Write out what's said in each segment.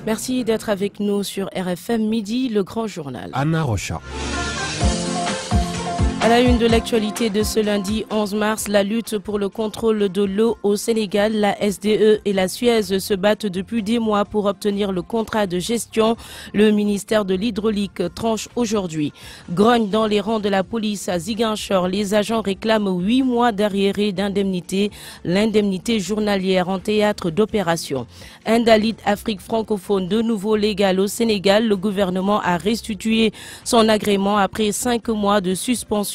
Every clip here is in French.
Merci d'être avec nous sur RFM Midi, le grand journal. Anna Rocha. À la une de l'actualité de ce lundi 11 mars, la lutte pour le contrôle de l'eau au Sénégal, la SDE et la Suez se battent depuis des mois pour obtenir le contrat de gestion. Le ministère de l'Hydraulique tranche aujourd'hui. Grogne dans les rangs de la police à Ziguinchor, les agents réclament 8 mois d'arriérés d'indemnité, l'indemnité journalière en théâtre d'opération. Indalit Afrique francophone de nouveau légal au Sénégal, le gouvernement a restitué son agrément après 5 mois de suspension.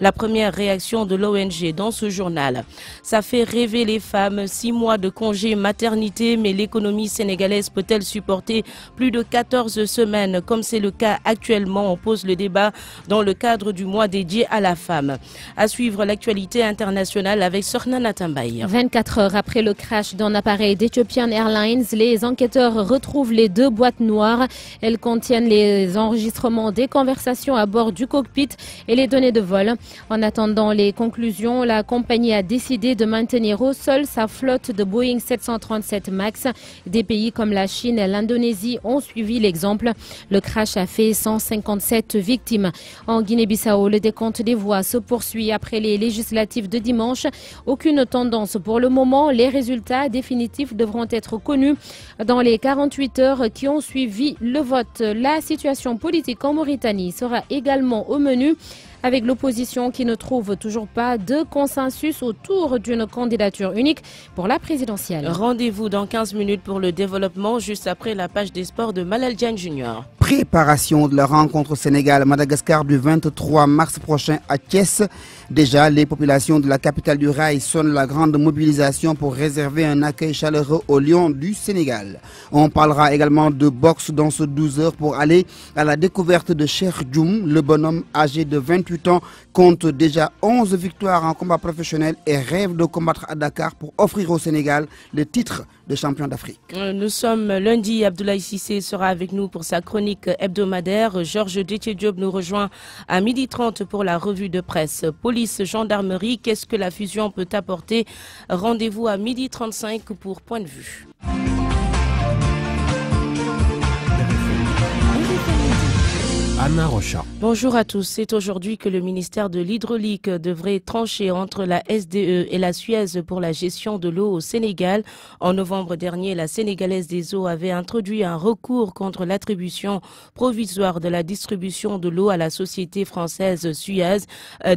La première réaction de l'ONG dans ce journal. Ça fait rêver les femmes, 6 mois de congé maternité, mais l'économie sénégalaise peut-elle supporter plus de 14 semaines comme c'est le cas actuellement? On pose le débat dans le cadre du mois dédié à la femme. À suivre l'actualité internationale avec Sorna Natambaye. 24 heures après le crash d'un appareil d'Ethiopian Airlines, les enquêteurs retrouvent les 2 boîtes noires. Elles contiennent les enregistrements des conversations à bord du cockpit et les données de vol. En attendant les conclusions, la compagnie a décidé de maintenir au sol sa flotte de Boeing 737 MAX. Des pays comme la Chine et l'Indonésie ont suivi l'exemple. Le crash a fait 157 victimes. En Guinée-Bissau, le décompte des voix se poursuit après les législatives de dimanche. Aucune tendance pour le moment. Les résultats définitifs devront être connus dans les 48 heures qui ont suivi le vote. La situation politique en Mauritanie sera également au menu, avec l'opposition qui ne trouve toujours pas de consensus autour d'une candidature unique pour la présidentielle. Rendez-vous dans 15 minutes pour le développement, juste après la page des sports de Malal Diagne Junior. Préparation de la rencontre Sénégal-Madagascar du 23 mars prochain à Thiès. Déjà, les populations de la capitale du rail sonnent la grande mobilisation pour réserver un accueil chaleureux aux Lions du Sénégal. On parlera également de boxe dans ce 12 heures pour aller à la découverte de Cheikh Dioum. Le bonhomme âgé de 28 ans compte déjà 11 victoires en combat professionnel et rêve de combattre à Dakar pour offrir au Sénégal le titre de champion d'Afrique. Nous sommes lundi, Abdoulaye Cissé sera avec nous pour sa chronique hebdomadaire. Georges Détié-Diop nous rejoint à 12h30 pour la revue de presse. Police, gendarmerie, qu'est-ce que la fusion peut apporter? Rendez-vous à 12h35 pour Point de vue. Anna Rocha. Bonjour à tous. C'est aujourd'hui que le ministère de l'Hydraulique devrait trancher entre la SDE et la Suez pour la gestion de l'eau au Sénégal. En novembre dernier, la Sénégalaise des eaux avait introduit un recours contre l'attribution provisoire de la distribution de l'eau à la société française Suez.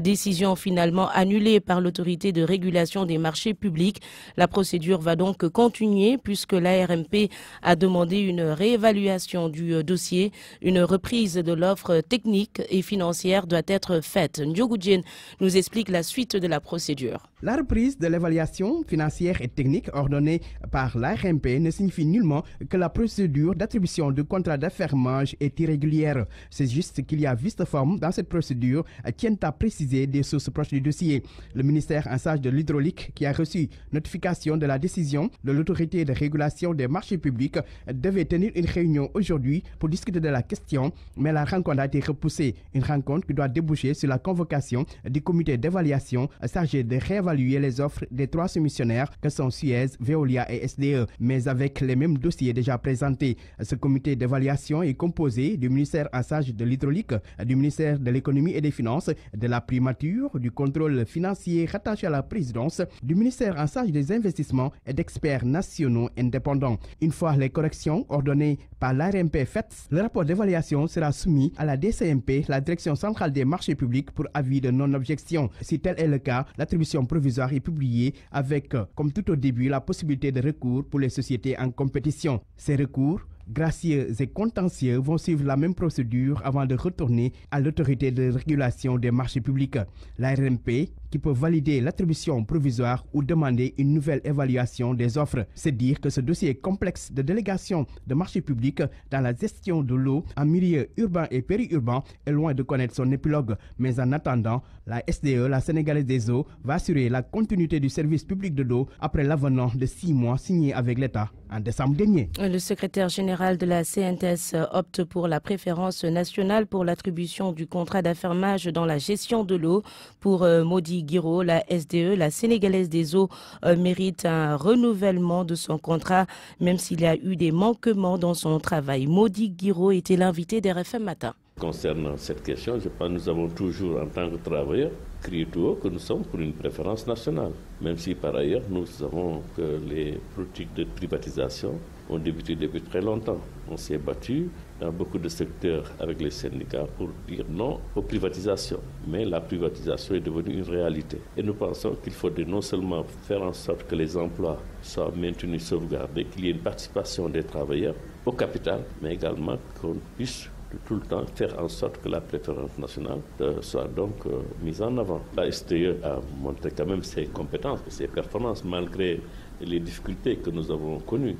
Décision finalement annulée par l'autorité de régulation des marchés publics. La procédure va donc continuer puisque l'ARMP a demandé une réévaluation du dossier, une reprise de l'offre technique et financière doit être faite. Ndiogu Diène nous explique la suite de la procédure. La reprise de l'évaluation financière et technique ordonnée par l'ARMP ne signifie nullement que la procédure d'attribution du contrat d'affermage est irrégulière. C'est juste qu'il y a vice de forme dans cette procédure, tiennent à préciser des sources proches du dossier. Le ministère en charge de l'hydraulique, qui a reçu notification de la décision de l'autorité de régulation des marchés publics, devait tenir une réunion aujourd'hui pour discuter de la question, mais la rencontre a été repoussée. Une rencontre qui doit déboucher sur la convocation du comité d'évaluation chargé de réévaluer les offres des 3 soumissionnaires que sont Suez, Veolia et SDE, mais avec les mêmes dossiers déjà présentés. Ce comité d'évaluation est composé du ministère en charge de l'hydraulique, du ministère de l'économie et des finances, de la primature, du contrôle financier rattaché à la présidence, du ministère en charge des investissements et d'experts nationaux indépendants. Une fois les corrections ordonnées par l'ARMP faites, le rapport d'évaluation sera soumis à la DCMP, la Direction centrale des marchés publics, pour avis de non-objection. Si tel est le cas, l'attribution provisoire est publiée avec, comme tout au début, la possibilité de recours pour les sociétés en compétition. Ces recours, gracieux et contentieux, vont suivre la même procédure avant de retourner à l'autorité de régulation des marchés publics, l'ARMP, qui peut valider l'attribution provisoire ou demander une nouvelle évaluation des offres. C'est dire que ce dossier complexe de délégation de marchés publics dans la gestion de l'eau en milieu urbain et périurbain est loin de connaître son épilogue. Mais en attendant, la SDE, la Sénégalaise des eaux, va assurer la continuité du service public de l'eau après l'avenant de 6 mois signé avec l'État en décembre dernier. Le secrétaire général général de la CNTS opte pour la préférence nationale pour l'attribution du contrat d'affermage dans la gestion de l'eau. Pour Modi Guiro, la SDE, la Sénégalaise des eaux, mérite un renouvellement de son contrat, même s'il y a eu des manquements dans son travail. Modi Guiro était l'invité d'RFM Matin. Concernant cette question, je pense que nous avons toujours, en tant que travailleurs, crié tout haut que nous sommes pour une préférence nationale. Même si par ailleurs, nous savons que les politiques de privatisation ont débuté depuis très longtemps. On s'est battu dans beaucoup de secteurs avec les syndicats pour dire non aux privatisations. Mais la privatisation est devenue une réalité. Et nous pensons qu'il faudrait non seulement faire en sorte que les emplois soient maintenus, sauvegardés, qu'il y ait une participation des travailleurs au capital, mais également qu'on puisse tout le temps faire en sorte que la préférence nationale soit donc mise en avant. La STE a montré quand même ses compétences, ses performances, malgré les difficultés que nous avons connues,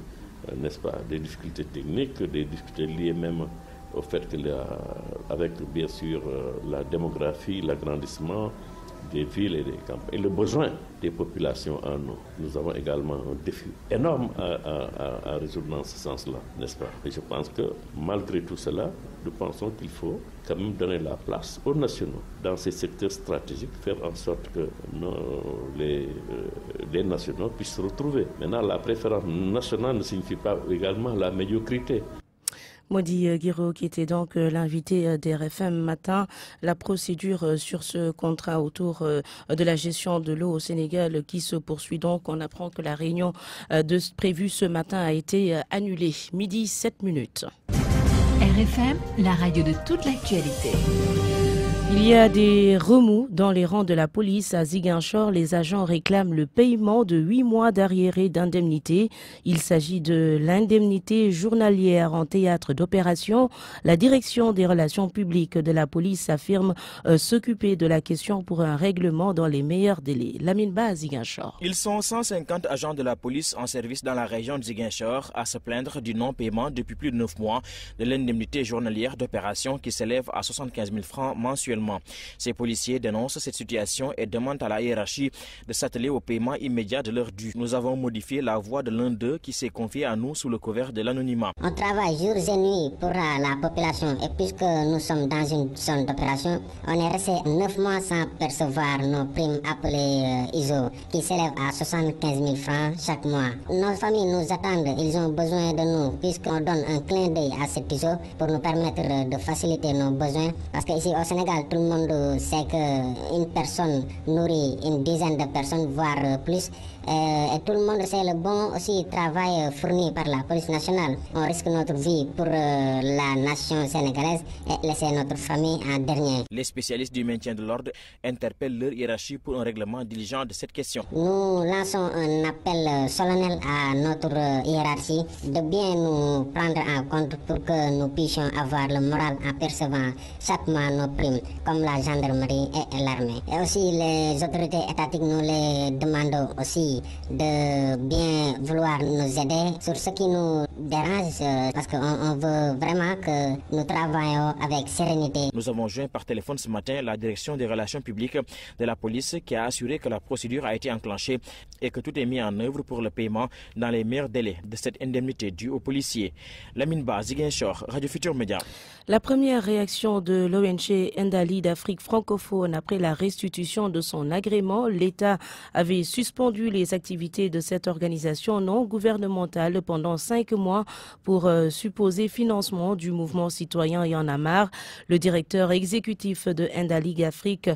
n'est-ce pas, des difficultés techniques, des difficultés liées même au fait que, avec bien sûr la démographie, l'agrandissement des villes et des campagnes, et le besoin des populations en eau. Nous avons également un défi énorme à résoudre dans ce sens-là, n'est-ce pas? Et je pense que malgré tout cela, nous pensons qu'il faut quand même donner la place aux nationaux dans ces secteurs stratégiques, faire en sorte que les nationaux puissent se retrouver. Maintenant, la préférence nationale ne signifie pas également la médiocrité. Modi Guiro, qui était donc l'invité d'RFM Matin. La procédure sur ce contrat autour de la gestion de l'eau au Sénégal qui se poursuit donc. On apprend que la réunion prévue ce matin a été annulée. Midi 7 minutes. RFM, la radio de toute l'actualité. Il y a des remous dans les rangs de la police à Ziguinchor. Les agents réclament le paiement de 8 mois d'arriérés d'indemnité. Il s'agit de l'indemnité journalière en théâtre d'opération. La direction des relations publiques de la police affirme s'occuper de la question pour un règlement dans les meilleurs délais. Lamine Ba à Ziguinchor. Ils sont 150 agents de la police en service dans la région de Ziguinchor à se plaindre du non-paiement depuis plus de 9 mois de l'indemnité journalière d'opération qui s'élève à 75 000 francs mensuellement. Ces policiers dénoncent cette situation et demandent à la hiérarchie de s'atteler au paiement immédiat de leurs dû. Nous avons modifié la voix de l'un d'eux qui s'est confié à nous sous le couvert de l'anonymat. On travaille jours et nuits pour la population et puisque nous sommes dans une zone d'opération, on est resté 9 mois sans percevoir nos primes appelées ISO qui s'élèvent à 75 000 francs chaque mois. Nos familles nous attendent, ils ont besoin de nous puisqu'on donne un clin d'œil à cette ISO pour nous permettre de faciliter nos besoins parce qu'ici au Sénégal, tout le monde sait qu'une personne nourrit une dizaine de personnes, voire plus. Et tout le monde sait le bon aussi travail fourni par la police nationale. On risque notre vie pour la nation sénégalaise et laisser notre famille en dernier. Les spécialistes du maintien de l'ordre interpellent leur hiérarchie pour un règlement diligent de cette question. Nous lançons un appel solennel à notre hiérarchie de bien nous prendre en compte pour que nous puissions avoir le moral en percevant chaque mois nos primes, comme la gendarmerie et l'armée. Et aussi les autorités étatiques, nous les demandons aussi de bien vouloir nous aider sur ce qui nous dérange parce qu'on veut vraiment que nous travaillons avec sérénité. Nous avons joint par téléphone ce matin la direction des relations publiques de la police qui a assuré que la procédure a été enclenchée et que tout est mis en œuvre pour le paiement dans les meilleurs délais de cette indemnité due aux policiers. Lamine Ba, Ziguinchor, Radio Futur Média. La première réaction de l'ONG Ndali d'Afrique francophone après la restitution de son agrément, l'État avait suspendu les activités de cette organisation non gouvernementale pendant 5 mois pour supposé financement du mouvement citoyen Y en a marre. Le directeur exécutif de Ndali Afrique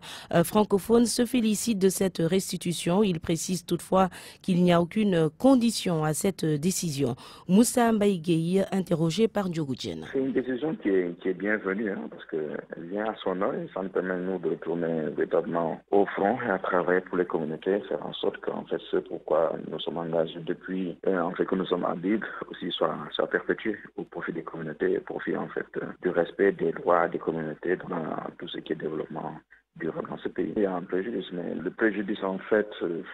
francophone se félicite de cette restitution. Il précise toutefois qu'il n'y a aucune condition à cette décision. Moussa Mbaïgueï, interrogé par Diogoudjen. C'est une décision qui est bienvenue parce qu'elle vient à son heure et ça nous permet nous de retourner véritablement au front et à travailler pour les communautés, faire en sorte qu'en fait ce pourquoi nous sommes engagés depuis, en fait que nous sommes en ligue aussi soit perpétué au profit des communautés, au profit en fait du respect des droits des communautés dans tout ce qui est développement durable dans ce pays. Il y a un préjudice, mais le préjudice, en fait,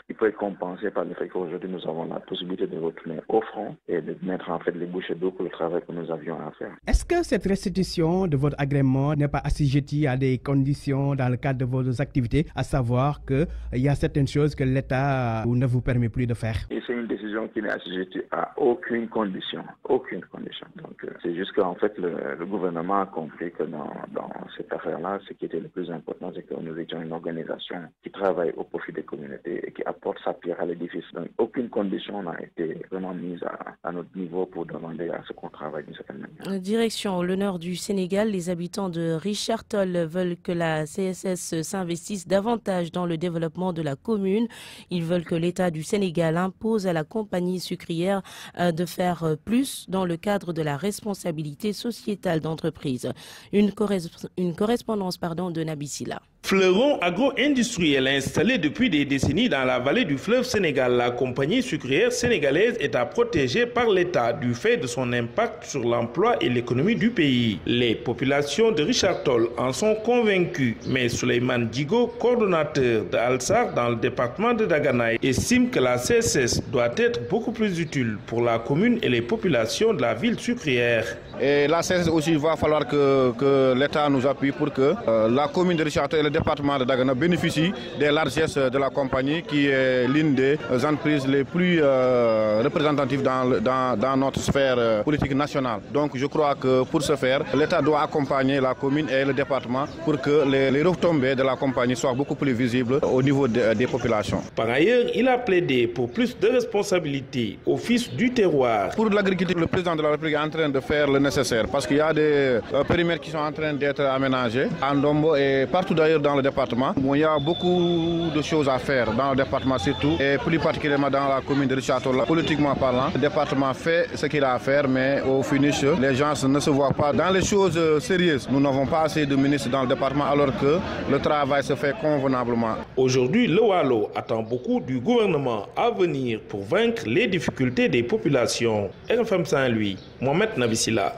il peut être compensé par le fait qu'aujourd'hui, nous avons la possibilité de retourner au front et de mettre en fait les bouchées d'eau pour le travail que nous avions à faire. Est-ce que cette restitution de votre agrément n'est pas assujettie à des conditions dans le cadre de vos activités, à savoir qu'il y a certaines choses que l'État ne vous permet plus de faire? Et c'est une décision qui n'est assujettie à aucune condition. Aucune condition. Donc, c'est juste qu'en fait, le gouvernement a compris que dans cette affaire-là, ce qui était le plus important, c'est que nous étions une organisation qui travaille au profit des communautés et qui apporte sa pierre à l'édifice. Donc, aucune condition n'a été vraiment mise à notre niveau pour demander à ce qu'on travaille d'une certaine manière. Direction le nord du Sénégal, les habitants de Richard Toll veulent que la CSS s'investisse davantage dans le développement de la commune. Ils veulent que l'État du Sénégal impose à la compagnie sucrière de faire plus dans le cadre de la responsabilité sociétale d'entreprise. Une correspondance de Nabissila. Fleuron agro-industriel installé depuis des décennies dans la vallée du fleuve Sénégal, la compagnie sucrière sénégalaise est à protéger par l'État du fait de son impact sur l'emploi et l'économie du pays. Les populations de Richard Toll en sont convaincues, mais Souleymane Digo, coordonnateur de Alsar dans le département de Dagana, estime que la CSS doit être beaucoup plus utile pour la commune et les populations de la ville sucrière. Et la CSS aussi, il va falloir que l'État nous appuie pour que la commune de Richard Toll et le département de Dagana bénéficient des largesses de la compagnie qui est l'une des entreprises les plus représentatives dans notre sphère politique nationale. Donc je crois que pour ce faire, l'État doit accompagner la commune et le département pour que les retombées de la compagnie soient beaucoup plus visibles au niveau des populations. Par ailleurs, il a plaidé pour plus de responsabilités au fils du terroir. Pour l'agriculture, le président de la République est en train de faire le nécessaire parce qu'il y a des périmètres qui sont en train d'être aménagés à Ndombo et partout d'ailleurs dans le département. Bon, il y a beaucoup de choses à faire dans le département surtout et plus particulièrement dans la commune de Richard Toll. Politiquement parlant, le département fait ce qu'il a à faire, mais au finish, les gens ne se voient pas dans les choses sérieuses. Nous n'avons pas assez de ministres dans le département alors que le travail se fait convenablement. Aujourd'hui, le Wallo attend beaucoup du gouvernement à venir pour vaincre les difficultés des populations. RFM Saint-Louis, Mohamed Nabissila.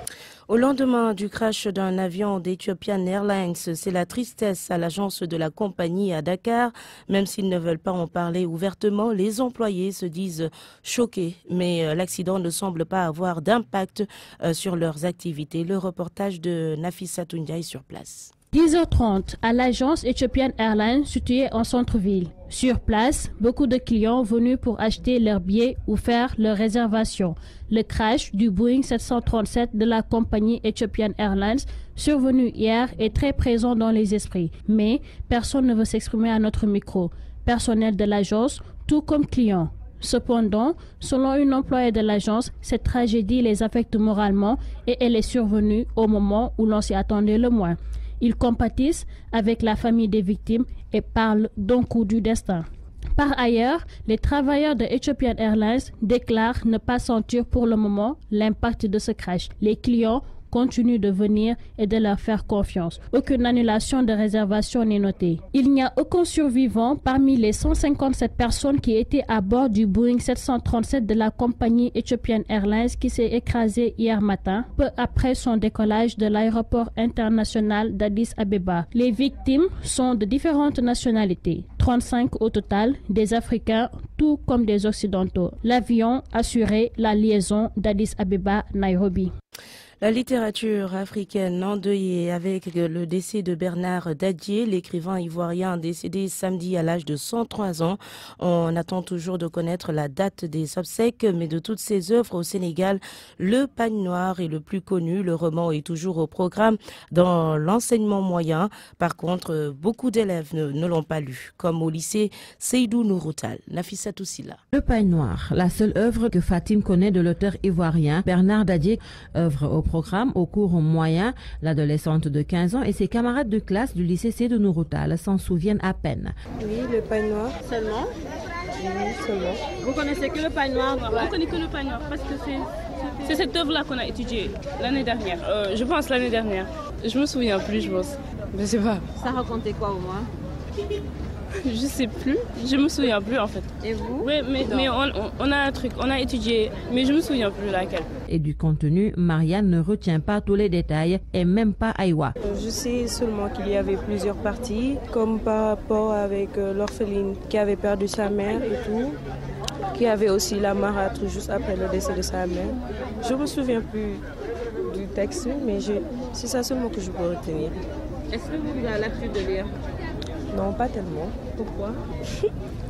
Au lendemain du crash d'un avion d'Ethiopian Airlines, c'est la tristesse à l'agence de la compagnie à Dakar. Même s'ils ne veulent pas en parler ouvertement, les employés se disent choqués. Mais l'accident ne semble pas avoir d'impact sur leurs activités. Le reportage de Nafissa Toundiaï sur place. 10h30 à l'agence Ethiopian Airlines située en centre-ville. Sur place, beaucoup de clients venus pour acheter leurs billets ou faire leurs réservations. Le crash du Boeing 737 de la compagnie Ethiopian Airlines survenu hier est très présent dans les esprits. Mais personne ne veut s'exprimer à notre micro. Personnel de l'agence, tout comme clients. Cependant, selon une employée de l'agence, cette tragédie les affecte moralement et elle est survenue au moment où l'on s'y attendait le moins. Ils compatissent avec la famille des victimes et parlent d'un coup du destin. Par ailleurs, les travailleurs de Ethiopian Airlines déclarent ne pas sentir pour le moment l'impact de ce crash. Les clients continuent de venir et de leur faire confiance. Aucune annulation de réservation n'est notée. Il n'y a aucun survivant parmi les 157 personnes qui étaient à bord du Boeing 737 de la compagnie Ethiopian Airlines qui s'est écrasé hier matin, peu après son décollage de l'aéroport international d'Addis Abeba. Les victimes sont de différentes nationalités, 35 au total, des Africains, tout comme des Occidentaux. L'avion assurait la liaison d'Addis Abeba-Nairobi. La littérature africaine endeuillée avec le décès de Bernard Dadier, l'écrivain ivoirien décédé samedi à l'âge de 103 ans. On attend toujours de connaître la date des obsèques, mais de toutes ses œuvres au Sénégal, Le Pagne Noir est le plus connu. Le roman est toujours au programme dans l'enseignement moyen. Par contre, beaucoup d'élèves ne l'ont pas lu, comme au lycée Seydou Nouroutal. Nafissa Toussila. Le Pagne Noir, la seule œuvre que Fatim connaît de l'auteur ivoirien Bernard Dadier, œuvre au programme au cours moyen. L'adolescente de 15 ans et ses camarades de classe du lycée Seydou Nouroutal s'en souviennent à peine. Oui, Le Pagne Noir. Seulement? Oui, seulement. Vous connaissez que Le Pagne Noir? On connaît que Le Pagne Noir parce que c'est cette œuvre-là qu'on a étudiée l'année dernière. Je pense l'année dernière. Je me souviens plus, je pense. Je sais pas. Ça racontait quoi au moins? Je sais plus, je me souviens plus en fait. Et vous? Oui, mais on a un truc, on a étudié, mais je me souviens plus laquelle. Et du contenu, Marianne ne retient pas tous les détails et même pas Aïwa. Je sais seulement qu'il y avait plusieurs parties, comme par rapport avec l'orpheline qui avait perdu sa mère et tout, qui avait aussi la marâtre juste après le décès de sa mère. Je me souviens plus du texte, mais c'est ça seulement que je peux retenir. Est-ce que vous avez l'habitude de lire? Non, pas tellement. Pourquoi?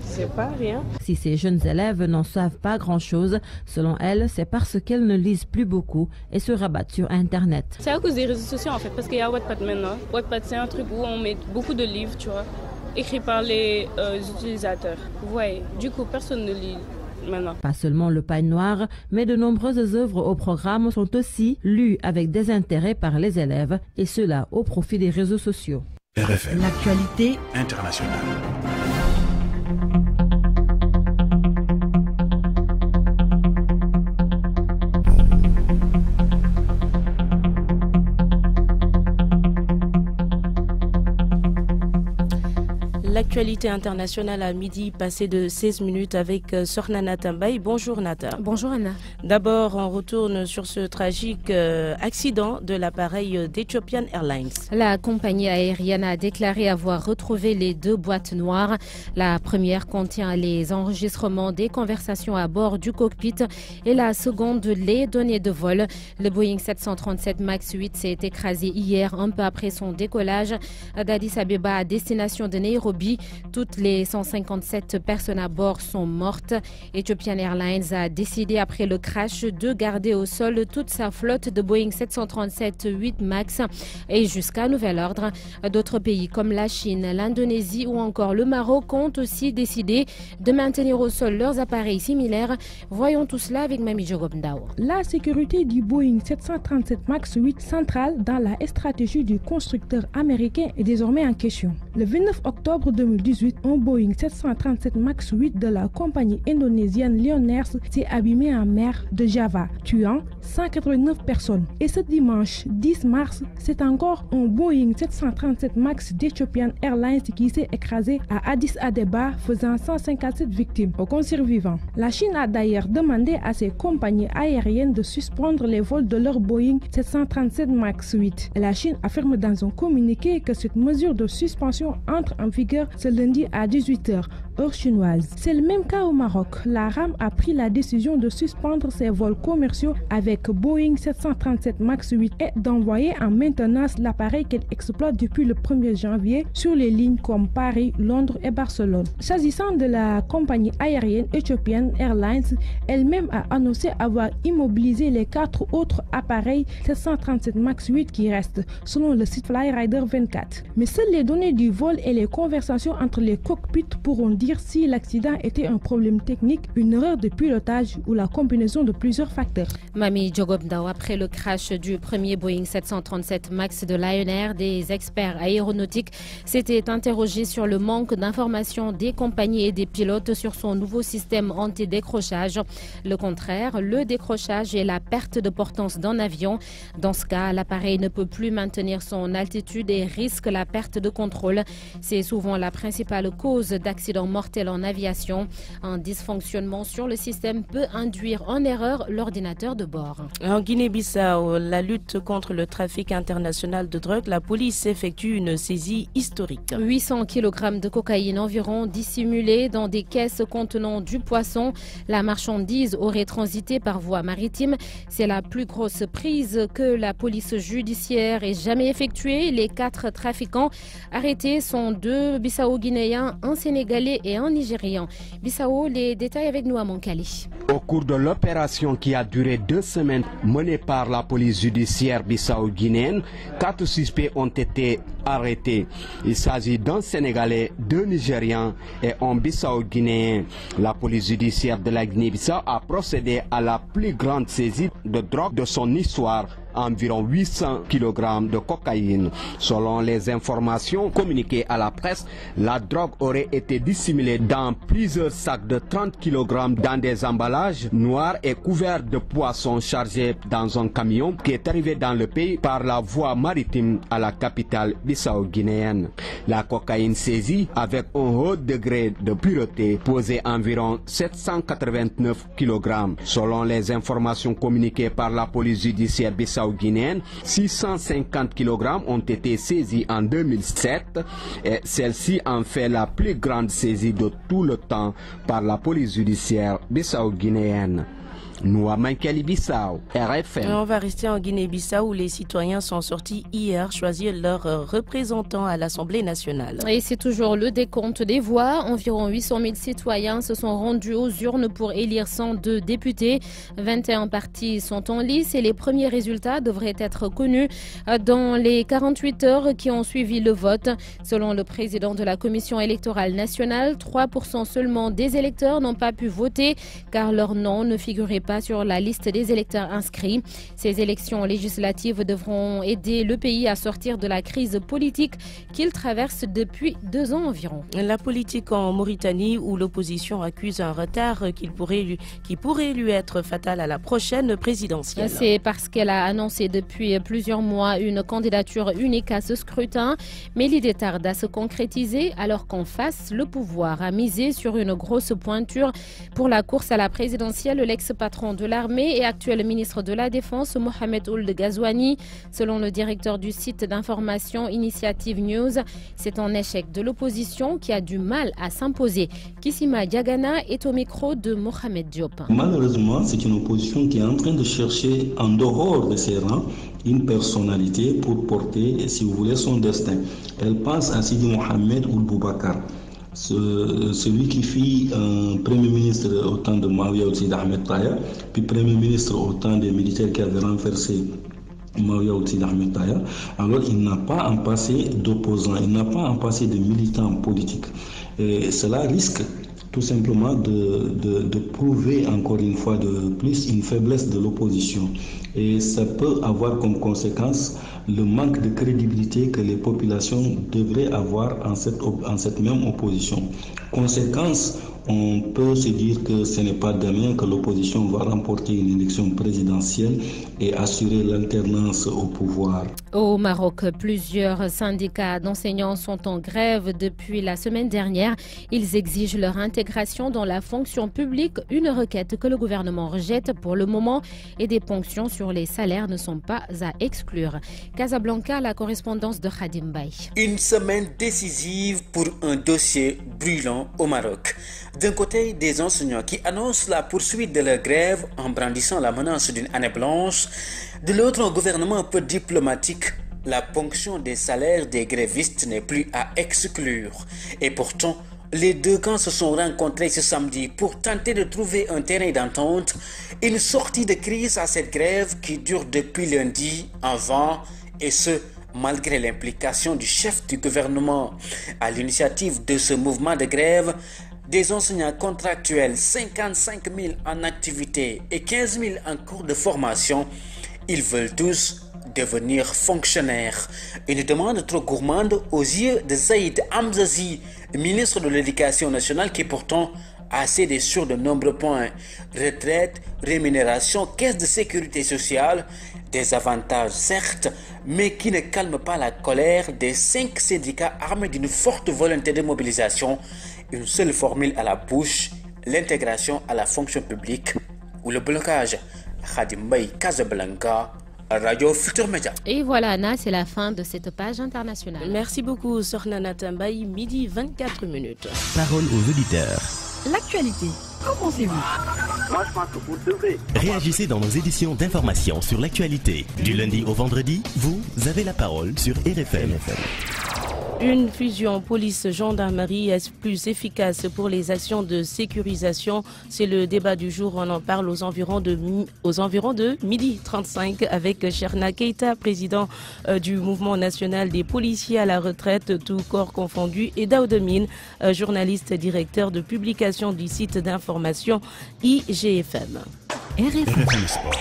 C'est pas rien. Si ces jeunes élèves n'en savent pas grand-chose, selon elle, c'est parce qu'elles ne lisent plus beaucoup et se rabattent sur Internet. C'est à cause des réseaux sociaux en fait, parce qu'il y a Wattpad maintenant. Wattpad, c'est un truc où on met beaucoup de livres, tu vois, écrits par les utilisateurs. Vous voyez, du coup, personne ne lit. Maintenant. Pas seulement Le Pagne Noir, mais de nombreuses œuvres au programme sont aussi lues avec désintérêt par les élèves, et cela au profit des réseaux sociaux. RFM. L'actualité internationale. L'actualité internationale à midi, passé de 16 minutes avec Sorna Tambay. Bonjour Nata. Bonjour Anna. D'abord, on retourne sur ce tragique accident de l'appareil d'Ethiopian Airlines. La compagnie aérienne a déclaré avoir retrouvé les 2 boîtes noires. La première contient les enregistrements des conversations à bord du cockpit et la seconde les données de vol. Le Boeing 737 MAX 8 s'est écrasé hier un peu après son décollage d'Addis Abeba à destination de Nairobi. Toutes les 157 personnes à bord sont mortes. Ethiopian Airlines a décidé après le crash de garder au sol toute sa flotte de Boeing 737-8 MAX et jusqu'à nouvel ordre. D'autres pays comme la Chine, l'Indonésie ou encore le Maroc ont aussi décidé de maintenir au sol leurs appareils similaires. Voyons tout cela avec Mami Jogobndao. La sécurité du Boeing 737 MAX 8 centrale dans la stratégie du constructeur américain est désormais en question. Le 29 octobre 2018, un Boeing 737 MAX 8 de la compagnie indonésienne Lion Air s'est abîmé en mer de Java, tuant 189 personnes. Et ce dimanche 10 mars, c'est encore un Boeing 737 MAX d'Ethiopian Airlines qui s'est écrasé à Addis Abeba, faisant 157 victimes. Aucun survivant. La Chine a d'ailleurs demandé à ses compagnies aériennes de suspendre les vols de leur Boeing 737 MAX 8. Et la Chine affirme dans un communiqué que cette mesure de suspension entre en vigueur ce lundi à 18h, heure chinoise. C'est le même cas au Maroc. La RAM a pris la décision de suspendre ses vols commerciaux avec Boeing 737 MAX 8 et d'envoyer en maintenance l'appareil qu'elle exploite depuis le 1er janvier sur les lignes comme Paris, Londres et Barcelone. S'agissant de la compagnie aérienne Ethiopian Airlines, elle-même a annoncé avoir immobilisé les 4 autres appareils 737 MAX 8 qui restent, selon le site Flyrider 24. Mais seules les données du vol et les conversations entre les cockpits pourront dire si l'accident était un problème technique, une erreur de pilotage ou la combinaison de plusieurs facteurs. Mami Jogobndao, après le crash du premier Boeing 737 MAX de Lion Air, des experts aéronautiques s'étaient interrogés sur le manque d'informations des compagnies et des pilotes sur son nouveau système anti-décrochage. Le contraire, le décrochage et la perte de portance d'un avion. Dans ce cas, l'appareil ne peut plus maintenir son altitude et risque la perte de contrôle. C'est souvent la principale cause d'accidents mortels en aviation. Un dysfonctionnement sur le système peut induire en erreur l'ordinateur de bord. En Guinée-Bissau, la lutte contre le trafic international de drogue, la police effectue une saisie historique. 800 kg de cocaïne environ dissimulés dans des caisses contenant du poisson. La marchandise aurait transité par voie maritime. C'est la plus grosse prise que la police judiciaire ait jamais effectuée. Les 4 trafiquants arrêtés sont 2 Bissau-Guinéens, un Sénégalais et un Nigérian. Bissau, les détails avec nous à Monkali. Au cours de l'opération qui a duré 2 semaines menée par la police judiciaire bissau-guinéenne, 4 suspects ont été arrêtés. Il s'agit d'un Sénégalais, 2 Nigérians et un Bissau-guinéen. La police judiciaire de la Guinée-Bissau a procédé à la plus grande saisie de drogue de son histoire environ 800 kg de cocaïne. Selon les informations communiquées à la presse, la drogue aurait été dissimulée dans plusieurs sacs de 30 kg dans des emballages noirs et couverts de poissons chargés dans un camion qui est arrivé dans le pays par la voie maritime à la capitale bissau-guinéenne. La cocaïne saisie avec un haut degré de pureté pesait environ 789 kg. Selon les informations communiquées par la police judiciaire bissau-guinéenne, 650 kg ont été saisis en 2007 et celle-ci en fait la plus grande saisie de tout le temps par la police judiciaire bissau-guinéenne. Bissau, RFM. On va rester en Guinée-Bissau où les citoyens sont sortis hier choisir leurs représentants à l'Assemblée nationale. Et c'est toujours le décompte des voix. Environ 800 000 citoyens se sont rendus aux urnes pour élire 102 députés. 21 partis sont en lice et les premiers résultats devraient être connus dans les 48 heures qui ont suivi le vote. Selon le président de la Commission électorale nationale, 3% seulement des électeurs n'ont pas pu voter car leur nom ne figurait pas sur la liste des électeurs inscrits. Ces élections législatives devront aider le pays à sortir de la crise politique qu'il traverse depuis 2 ans environ. La politique en Mauritanie où l'opposition accuse un retard qui pourrait lui être fatal à la prochaine présidentielle. C'est parce qu'elle a annoncé depuis plusieurs mois une candidature unique à ce scrutin, mais l'idée tarde à se concrétiser alors qu'en face, le pouvoir a misé sur une grosse pointure pour la course à la présidentielle. L'ex-patron de l'armée et actuel ministre de la Défense, Mohamed Ould Ghazouani. Selon le directeur du site d'information Initiative News, c'est un échec de l'opposition qui a du mal à s'imposer. Kissima Diagana est au micro de Mohamed Diop. Malheureusement, c'est une opposition qui est en train de chercher en dehors de ses rangs une personnalité pour porter, si vous voulez, son destin. Elle pense à Sidi Mohamed Ould Boubacar. Celui qui fit Premier ministre au temps de Mawiya Ould Ahmed Taya, puis Premier ministre au temps des militaires qui avaient renversé Mawiya Ould Ahmed Taya. Alors il n'a pas un passé d'opposant, il n'a pas un passé de militant politique. Et cela risque tout simplement de prouver encore une fois de plus une faiblesse de l'opposition. Et ça peut avoir comme conséquence le manque de crédibilité que les populations devraient avoir en cette même opposition. Conséquence, on peut se dire que ce n'est pas demain que l'opposition va remporter une élection présidentielle et assurer l'alternance au pouvoir. Au Maroc, plusieurs syndicats d'enseignants sont en grève depuis la semaine dernière. Ils exigent leur intégration dans la fonction publique, une requête que le gouvernement rejette pour le moment et des ponctions sur les salaires ne sont pas à exclure. Casablanca, la correspondance de Khadim Bay. Une semaine décisive pour un dossier brûlant au Maroc. D'un côté, des enseignants qui annoncent la poursuite de leur grève en brandissant la menace d'une année blanche. De l'autre, un gouvernement peu diplomatique. La ponction des salaires des grévistes n'est plus à exclure. Et pourtant, les deux camps se sont rencontrés ce samedi pour tenter de trouver un terrain d'entente, une sortie de crise à cette grève qui dure depuis lundi avant, et ce, malgré l'implication du chef du gouvernement. À l'initiative de ce mouvement de grève, des enseignants contractuels, 55 000 en activité et 15 000 en cours de formation, ils veulent tous devenir fonctionnaires. Une demande trop gourmande aux yeux de Saïd Hamzazi, ministre de l'Éducation nationale qui pourtant a cédé sur de nombreux points. Retraite, rémunération, caisse de sécurité sociale, des avantages certes, mais qui ne calment pas la colère des 5 syndicats armés d'une forte volonté de mobilisation. Une seule formule à la bouche, l'intégration à la fonction publique ou le blocage. Khadim Bay, Casablanca, Radio Futur Média. Et voilà Anna, c'est la fin de cette page internationale. Merci beaucoup Sornana Tambaye, midi 24 minutes. Parole aux auditeurs. L'actualité, qu'en pensez-vous? Moi je pense que vous devrez. Réagissez dans nos éditions d'information sur l'actualité. Du lundi au vendredi, vous avez la parole sur RFM. Une fusion police-gendarmerie est plus efficace pour les actions de sécurisation. C'est le débat du jour. On en parle aux environs de midi 35 avec Cherna Keita, président du mouvement national des policiers à la retraite, tout corps confondu, et Daoudemine, journaliste directeur de publication du site d'information IGFM. RFM Sport.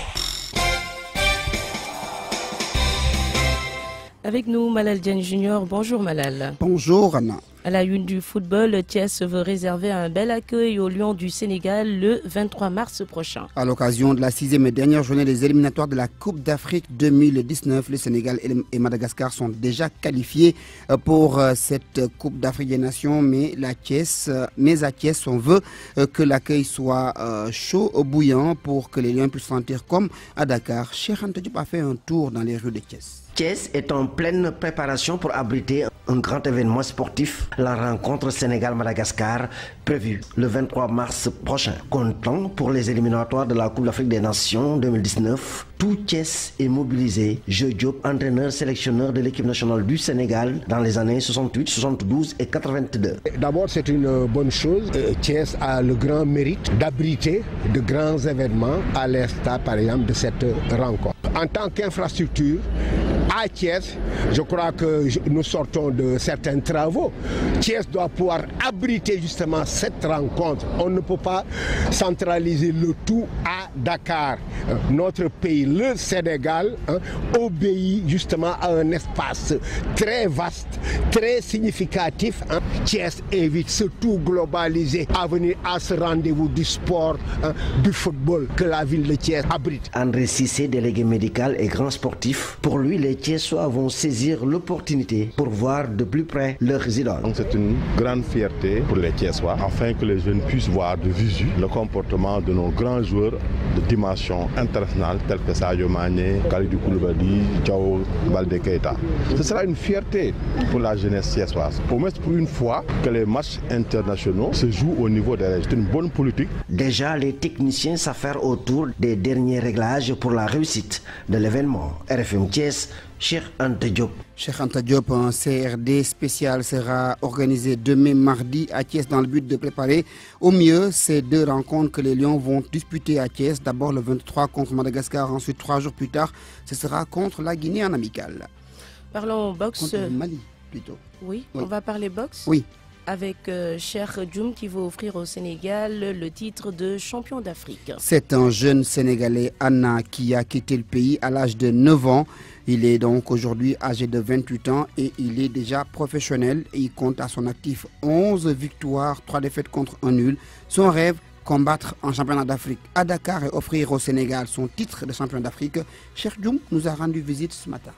Avec nous, Malal Diagne Junior. Bonjour Malal. Bonjour Anna. À la une du football, Thiès veut réserver un bel accueil aux Lions du Sénégal le 23 mars prochain. À l'occasion de la 6e et dernière journée des éliminatoires de la Coupe d'Afrique 2019, le Sénégal et Madagascar sont déjà qualifiés pour cette Coupe d'Afrique des Nations. Mais à Thiès, on veut que l'accueil soit chaud, bouillant pour que les Lions puissent sentir comme à Dakar. Cheikh Anta Diop a fait un tour dans les rues de Thiès. Thiès est en pleine préparation pour abriter un grand événement sportif, la rencontre Sénégal-Madagascar prévue le 23 mars prochain. Comptant pour les éliminatoires de la Coupe d'Afrique des Nations 2019, tout Thiès est mobilisé. Jeu Diop, entraîneur sélectionneur de l'équipe nationale du Sénégal dans les années 68, 72 et 82. D'abord, c'est une bonne chose. Thiès a le grand mérite d'abriter de grands événements à l'instar, par exemple, de cette rencontre. En tant qu'infrastructure, à Thiès, je crois que nous sortons de certains travaux. Thiès doit pouvoir abriter justement cette rencontre. On ne peut pas centraliser le tout à Dakar. Notre pays, le Sénégal, obéit justement à un espace très vaste, très significatif. Thiès évite ce tout globalisé à venir à ce rendez-vous du sport, du football que la ville de Thiès abrite. André Cissé, délégué médical et grand sportif, pour lui, les Thiessois vont saisir l'opportunité pour voir de plus près leurs idoles. C'est une grande fierté pour les Thiessois, afin que les jeunes puissent voir de visu le comportement de nos grands joueurs de dimension internationale, tels que Sadio Mané, Kalidou Koulibaly, Diao Baldé Keita. Ce sera une fierté pour la jeunesse thiessoise. Au moins pour une fois que les matchs internationaux se jouent au niveau des règles. C'est une bonne politique. Déjà, les techniciens s'affairent autour des derniers réglages pour la réussite de l'événement. RFM Thiès, Cheikh Anta Diop. Cheikh Anta Diop, un CRD spécial sera organisé demain mardi à Thiès dans le but de préparer au mieux ces deux rencontres que les Lions vont disputer à Thiès. D'abord le 23 contre Madagascar, ensuite 3 jours plus tard, ce sera contre la Guinée en amical. Parlons boxe. Contre le Mali plutôt. Oui, on va parler boxe. Oui. Avec Cheikh Djoum qui veut offrir au Sénégal le titre de champion d'Afrique. C'est un jeune Sénégalais, Anna, qui a quitté le pays à l'âge de 9 ans. Il est donc aujourd'hui âgé de 28 ans et il est déjà professionnel. Et il compte à son actif 11 victoires, 3 défaites contre un nul. Son rêve, combattre en championnat d'Afrique à Dakar et offrir au Sénégal son titre de champion d'Afrique. Cheikh Djoum nous a rendu visite ce matin.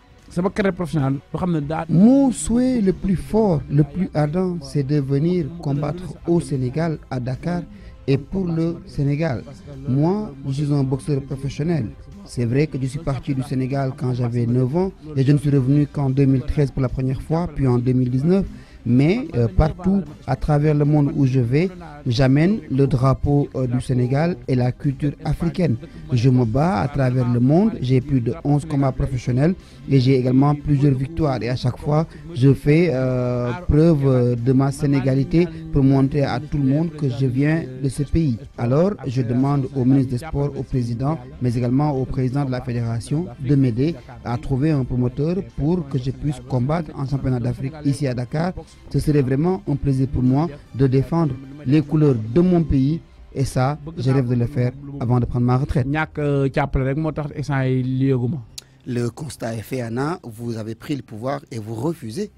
Mon souhait le plus fort, le plus ardent, c'est de venir combattre au Sénégal, à Dakar et pour le Sénégal. Moi, je suis un boxeur professionnel. C'est vrai que je suis parti du Sénégal quand j'avais 9 ans et je ne suis revenu qu'en 2013 pour la première fois, puis en 2019. Mais partout à travers le monde où je vais, j'amène le drapeau du Sénégal et la culture africaine. Je me bats à travers le monde, j'ai plus de 11 combats professionnels et j'ai également plusieurs victoires. Et à chaque fois, je fais preuve de ma sénégalité pour montrer à tout le monde que je viens de ce pays. Alors, je demande au ministre des Sports, au président, mais également au président de la fédération de m'aider à trouver un promoteur pour que je puisse combattre en championnat d'Afrique ici à Dakar. Ce serait vraiment un plaisir pour moi de défendre les couleurs de mon pays et ça, je rêve de le faire avant de prendre ma retraite. Le constat est fait, Anna, vous avez pris le pouvoir et vous refusez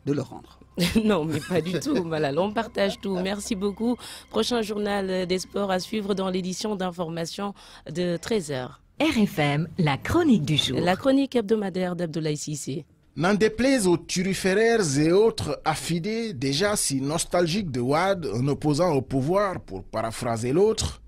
de le rendre. Non, mais pas du tout, Malal. On partage tout. Merci beaucoup. Prochain journal des sports à suivre dans l'édition d'information de 13h. RFM, la chronique du jour. La chronique hebdomadaire d'Abdoulaye Cissé. N'en déplaise aux turiféraires et autres affidés déjà si nostalgiques de Wade, un opposant au pouvoir, pour paraphraser l'autre,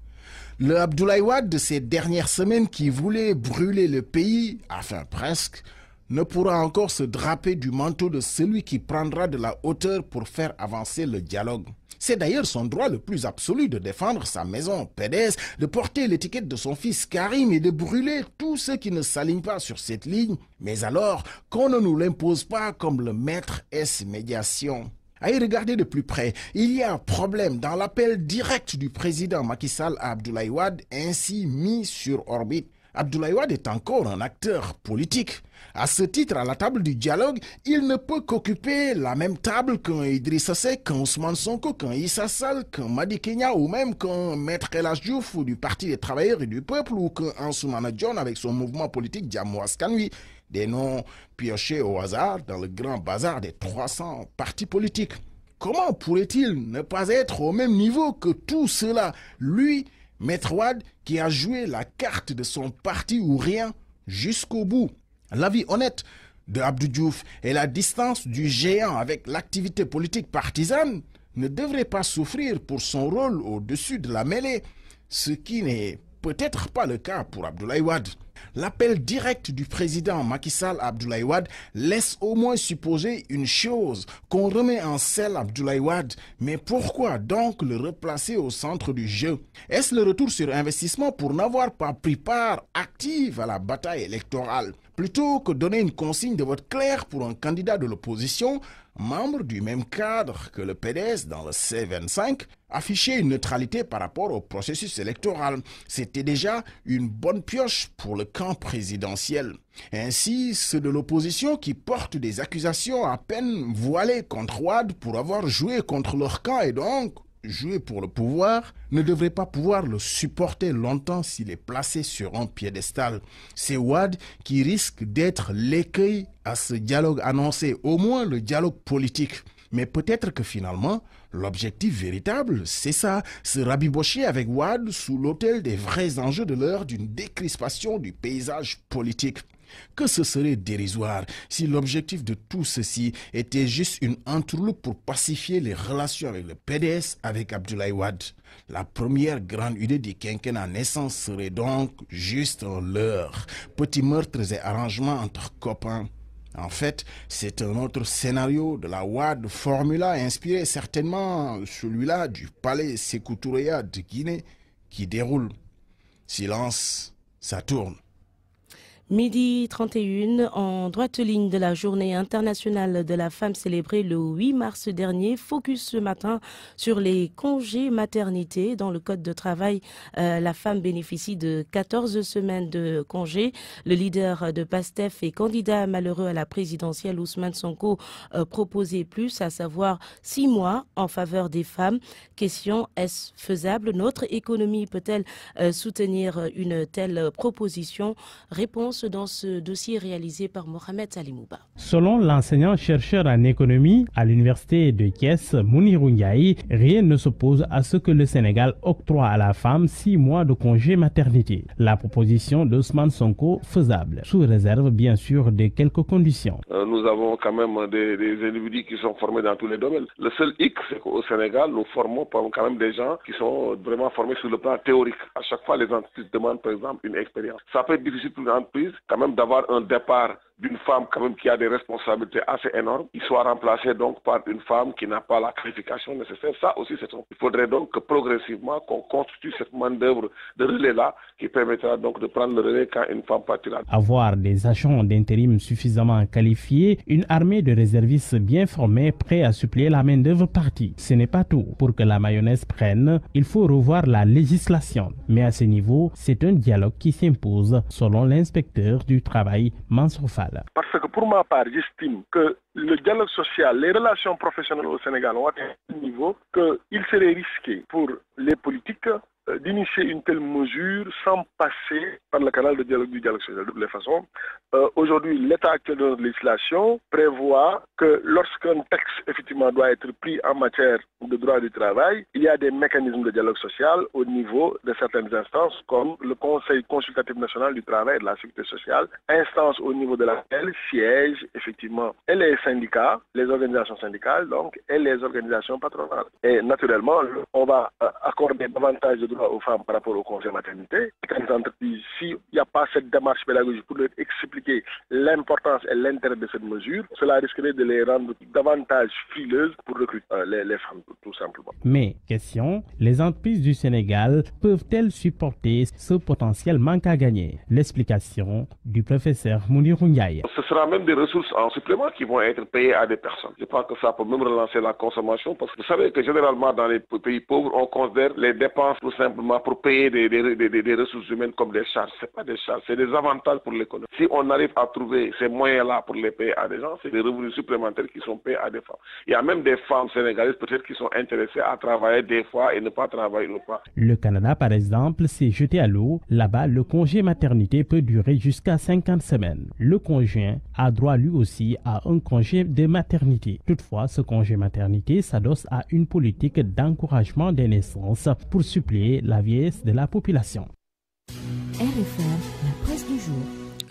le Abdoulaye Wade de ces dernières semaines qui voulait brûler le pays, enfin presque, ne pourra encore se draper du manteau de celui qui prendra de la hauteur pour faire avancer le dialogue. C'est d'ailleurs son droit le plus absolu de défendre sa maison PDS, de porter l'étiquette de son fils Karim et de brûler tous ceux qui ne s'alignent pas sur cette ligne, mais alors qu'on ne nous l'impose pas comme le maître S médiation. À y regarder de plus près, il y a un problème dans l'appel direct du président Macky Sall à Abdoulaye Wade, ainsi mis sur orbite. Abdoulaye Wade est encore un acteur politique. À ce titre, à la table du dialogue, il ne peut qu'occuper la même table qu'un Idrissa Seck, qu'un Ousmane Sonko, qu'un Issa Sall, qu'un Madi Kenya ou même qu'un Maître El Hadji Diouf du Parti des Travailleurs et du Peuple ou qu'un Ansoumana Dione avec son mouvement politique Jamou Askan Wi. Des noms piochés au hasard dans le grand bazar des 300 partis politiques. Comment pourrait-il ne pas être au même niveau que tout cela, lui, Maître Wade, qui a joué la carte de son parti ou rien jusqu'au bout? L'avis honnête de Abdou Diouf et la distance du géant avec l'activité politique partisane ne devraient pas souffrir pour son rôle au-dessus de la mêlée, ce qui n'est peut-être pas le cas pour Abdoulaye Wade. L'appel direct du président Macky Sall à Abdoulaye Wade laisse au moins supposer une chose, qu'on remet en selle Abdoulaye Wade. Mais pourquoi donc le replacer au centre du jeu? Est-ce le retour sur investissement pour n'avoir pas pris part active à la bataille électorale? Plutôt que donner une consigne de vote claire pour un candidat de l'opposition, membre du même cadre que le PDS dans le C25, afficher une neutralité par rapport au processus électoral. C'était déjà une bonne pioche pour le camp présidentiel. Ainsi, ceux de l'opposition qui portent des accusations à peine voilées contre Wade pour avoir joué contre leur camp et donc jouer pour le pouvoir, ne devrait pas pouvoir le supporter longtemps s'il est placé sur un piédestal. C'est Wade qui risque d'être l'écueil à ce dialogue annoncé, au moins le dialogue politique. Mais peut-être que finalement, l'objectif véritable, c'est ça, se rabibocher avec Wade sous l'autel des vrais enjeux de l'heure d'une décrispation du paysage politique. Que ce serait dérisoire si l'objectif de tout ceci était juste une entourloupe pour pacifier les relations avec le PDS avec Abdoulaye Wade. La première grande idée du quinquennat naissance serait donc juste un leurre, petits meurtres et arrangements entre copains. En fait, c'est un autre scénario de la Wade Formula inspiré certainement celui-là du palais Sékou Touré de Guinée qui déroule. Silence, ça tourne. Midi 31, en droite ligne de la journée internationale de la femme célébrée le 8 mars dernier, focus ce matin sur les congés maternité. Dans le code de travail, la femme bénéficie de 14 semaines de congés. Le leader de PASTEF et candidat malheureux à la présidentielle, Ousmane Sonko, proposait plus, à savoir 6 mois en faveur des femmes. Question, est-ce faisable? Notre économie peut-elle soutenir une telle proposition? Réponse dans ce dossier réalisé par Mohamed Salimouba. Selon l'enseignant-chercheur en économie à l'université de Thiès, Mounirou Ndiaye, rien ne s'oppose à ce que le Sénégal octroie à la femme 6 mois de congé maternité. La proposition d'Ousmane Sonko faisable, sous réserve bien sûr de quelques conditions. Nous avons quand même des individus qui sont formés dans tous les domaines. Le seul hic, c'est qu'au Sénégal, nous formons quand même des gens qui sont vraiment formés sur le plan théorique. À chaque fois, les entreprises demandent par exemple une expérience. Ça peut être difficile pour une entreprise quand même d'avoir un départ d'une femme quand même qui a des responsabilités assez énormes, il soit remplacé donc par une femme qui n'a pas la qualification nécessaire. Ça aussi, il faudrait donc que progressivement qu'on constitue cette main-d'œuvre de relais-là qui permettra donc de prendre le relais quand une femme partira. Avoir des agents d'intérim suffisamment qualifiés, une armée de réservistes bien formés prêts à suppléer la main-d'œuvre partie. Ce n'est pas tout. Pour que la mayonnaise prenne, il faut revoir la législation. Mais à ce niveau, c'est un dialogue qui s'impose, selon l'inspecteur du travail, Mansour Fall. Parce que pour ma part, j'estime que le dialogue social, les relations professionnelles au Sénégal ont atteint un niveau qu'il serait risqué pour les politiques d'initier une telle mesure sans passer par le canal du dialogue social. De toutes les façons, aujourd'hui, l'état actuel de notre législation prévoit que lorsqu'un texte effectivement doit être pris en matière de droit du travail, il y a des mécanismes de dialogue social au niveau de certaines instances comme le Conseil consultatif national du travail et de la sécurité sociale, instance au niveau de laquelle siègent effectivement et les syndicats, les organisations syndicales donc, et les organisations patronales. Et naturellement, on va accorder davantage de droits aux femmes par rapport au congé maternité. Quand entreprises, s'il n'y a pas cette démarche pédagogique pour leur expliquer l'importance et l'intérêt de cette mesure, cela risquerait de les rendre davantage frileuses pour recruter les femmes, tout simplement. Mais, question, les entreprises du Sénégal peuvent-elles supporter ce potentiel manque à gagner? L'explication du professeur Mounirou Ndiaye. Ce sera même des ressources en supplément qui vont être payées à des personnes. Je pense que ça peut même relancer la consommation parce que vous savez que généralement dans les pays pauvres, on considère les dépenses pour simplement pour payer des ressources humaines comme des charges. C'est pas des charges, c'est des avantages pour l'économie. Si on arrive à trouver ces moyens-là pour les payer à des gens, c'est des revenus supplémentaires qui sont payés à des femmes. Il y a même des femmes sénégalaises peut-être qui sont intéressées à travailler des fois et ne pas travailler une fois. Le Canada, par exemple, s'est jeté à l'eau. Là-bas, le congé maternité peut durer jusqu'à 50 semaines. Le conjoint a droit lui aussi à un congé de maternité. Toutefois, ce congé maternité s'adosse à une politique d'encouragement des naissances pour suppléer la vieillesse de la population. RFM, la presse du jour.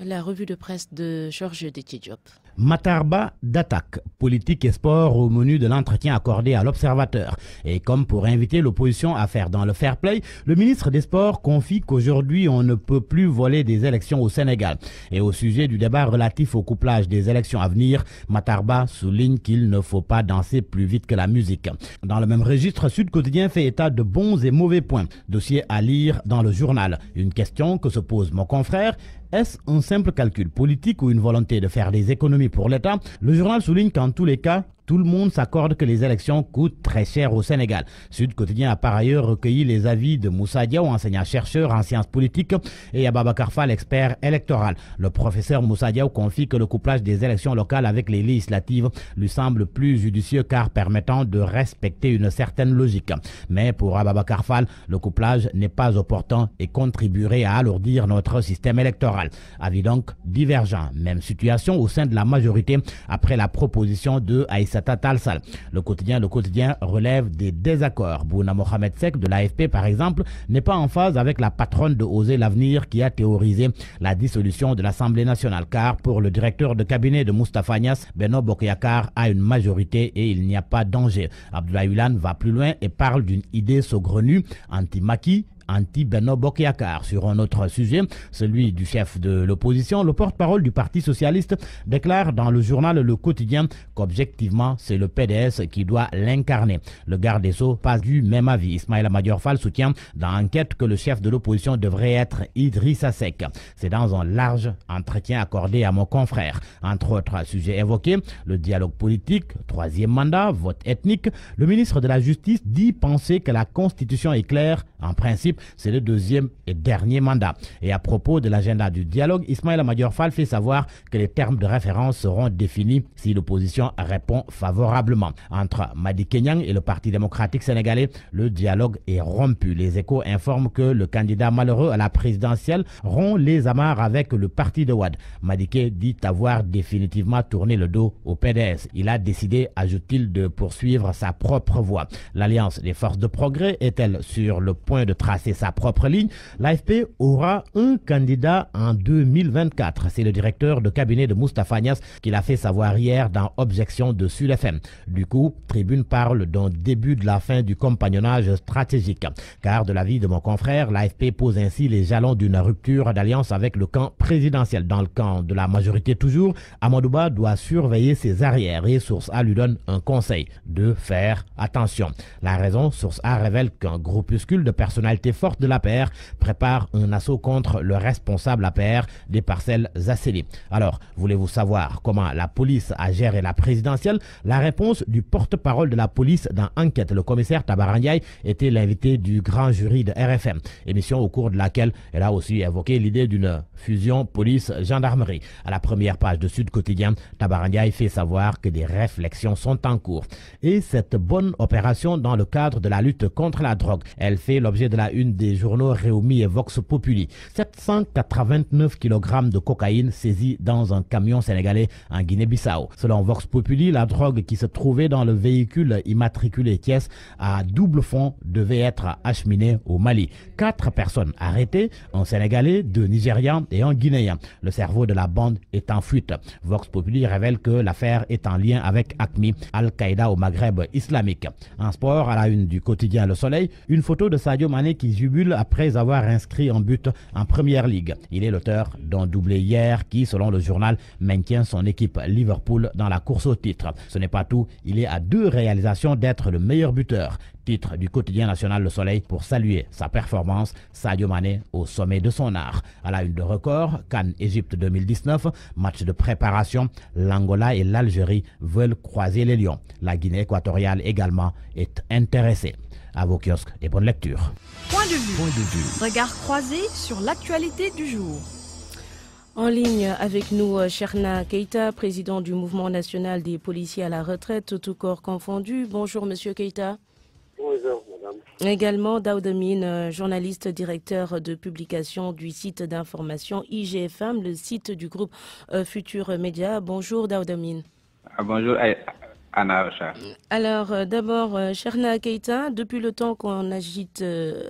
La revue de presse de Georges Détidiop. Matarba d'attaque, politique et sport au menu de l'entretien accordé à l'Observateur. Et comme pour inviter l'opposition à faire dans le fair play, le ministre des Sports confie qu'aujourd'hui on ne peut plus voler des élections au Sénégal. Et au sujet du débat relatif au couplage des élections à venir, Matarba souligne qu'il ne faut pas danser plus vite que la musique. Dans le même registre, Sud Quotidien fait état de bons et mauvais points. Dossier à lire dans le journal. Une question que se pose mon confrère. Est-ce un simple calcul politique ou une volonté de faire des économies pour l'État? Le journal souligne qu'en tous les cas, tout le monde s'accorde que les élections coûtent très cher au Sénégal. Sud Quotidien a par ailleurs recueilli les avis de Moussa Diaw, enseignant-chercheur en sciences politiques, et Ababacar Fall, expert électoral. Le professeur Moussa Diaw confie que le couplage des élections locales avec les législatives lui semble plus judicieux car permettant de respecter une certaine logique. Mais pour Ababacar Fall, le couplage n'est pas opportun et contribuerait à alourdir notre système électoral. Avis donc divergent. Même situation au sein de la majorité après la proposition de Aïssata Tall Sall. Le quotidien relève des désaccords. Bouna Mohamed Sek de l'AFP par exemple n'est pas en phase avec la patronne de Oser l'Avenir qui a théorisé la dissolution de l'Assemblée nationale car pour le directeur de cabinet de Moustapha Niasse, Benno Bokk Yakaar a une majorité et il n'y a pas de danger. Abdoulaye Wilane va plus loin et parle d'une idée saugrenue anti-Macky, anti-Benno Bokk Yakaar. Sur un autre sujet, celui du chef de l'opposition, le porte-parole du Parti socialiste déclare dans le journal Le Quotidien qu'objectivement, c'est le PDS qui doit l'incarner. Le garde des Sceaux passe du même avis. Ismaïla Madior Fall soutient dans l'enquête que le chef de l'opposition devrait être Idrissa Seck. C'est dans un large entretien accordé à mon confrère. Entre autres sujets évoqués, le dialogue politique, troisième mandat, vote ethnique. Le ministre de la Justice dit penser que la Constitution est claire. En principe, c'est le deuxième et dernier mandat. Et à propos de l'agenda du dialogue, Ismaïla Madior Fall fait savoir que les termes de référence seront définis si l'opposition répond favorablement. Entre Madické Niang et le Parti démocratique sénégalais, le dialogue est rompu. Les Échos informent que le candidat malheureux à la présidentielle rompt les amarres avec le parti de Wade. Madické dit avoir définitivement tourné le dos au PDS. Il a décidé, ajoute-t-il, de poursuivre sa propre voie. L'Alliance des forces de progrès est-elle sur le point de tracer sa propre ligne? L'AFP aura un candidat en 2024. C'est le directeur de cabinet de Moustapha Niasse qui l'a fait savoir hier dans Objection de Sud FM. Du coup, Tribune parle d'un début de la fin du compagnonnage stratégique. Car de l'avis de mon confrère, l'AFP pose ainsi les jalons d'une rupture d'alliance avec le camp présidentiel. Dans le camp de la majorité toujours, Amadouba doit surveiller ses arrières et Source A lui donne un conseil de faire attention. La raison, Source A révèle qu'un groupuscule de personnalités fortes de l'APR prépare un assaut contre le responsable APR des Parcelles Assainies. Alors, voulez-vous savoir comment la police a géré la présidentielle? La réponse du porte-parole de la police dans Enquête, le commissaire Tabara Ndiaye, était l'invité du grand jury de RFM. Émission au cours de laquelle elle a aussi évoqué l'idée d'une fusion police-gendarmerie. À la première page de Sud Quotidien, Tabara Ndiaye fait savoir que des réflexions sont en cours. Et cette bonne opération dans le cadre de la lutte contre la drogue, elle fait l'objet de la une des journaux Réumi et Vox Populi. 789 kg de cocaïne saisie dans un camion sénégalais en Guinée-Bissau. Selon Vox Populi, la drogue qui se trouvait dans le véhicule immatriculé Thiès à double fond devait être acheminée au Mali. 4 personnes arrêtées, un Sénégalais, 2 Nigérians et un Guinéen. Le cerveau de la bande est en fuite. Vox Populi révèle que l'affaire est en lien avec AQMI, Al-Qaïda au Maghreb islamique. En sport, à la une du quotidien Le Soleil, une photo de Sadio Mané qui jubile après avoir inscrit un but en Première Ligue. Il est l'auteur d'un doublé hier qui, selon le journal, maintient son équipe Liverpool dans la course au titre. Ce n'est pas tout, il est à 2 réalisations d'être le meilleur buteur. Titre du quotidien national Le Soleil pour saluer sa performance, Sadio Mané au sommet de son art. À la une de Record, CAN Égypte 2019, match de préparation, l'Angola et l'Algérie veulent croiser les lions. La Guinée équatoriale également est intéressée. À vos kiosques et bonne lecture. Point de vue. Regard croisé sur l'actualité du jour. En ligne avec nous, Cherna Keita, président du mouvement national des policiers à la retraite, tout corps confondu. Bonjour, monsieur Keita. Bonjour, madame. Également, Daoud Amine, journaliste, directeur de publication du site d'information IGFM, le site du groupe Futur Média. Bonjour, Daoud Amine. Bonjour, Anna Rocha. Alors, d'abord, Cherna Keita, depuis le temps qu'on agite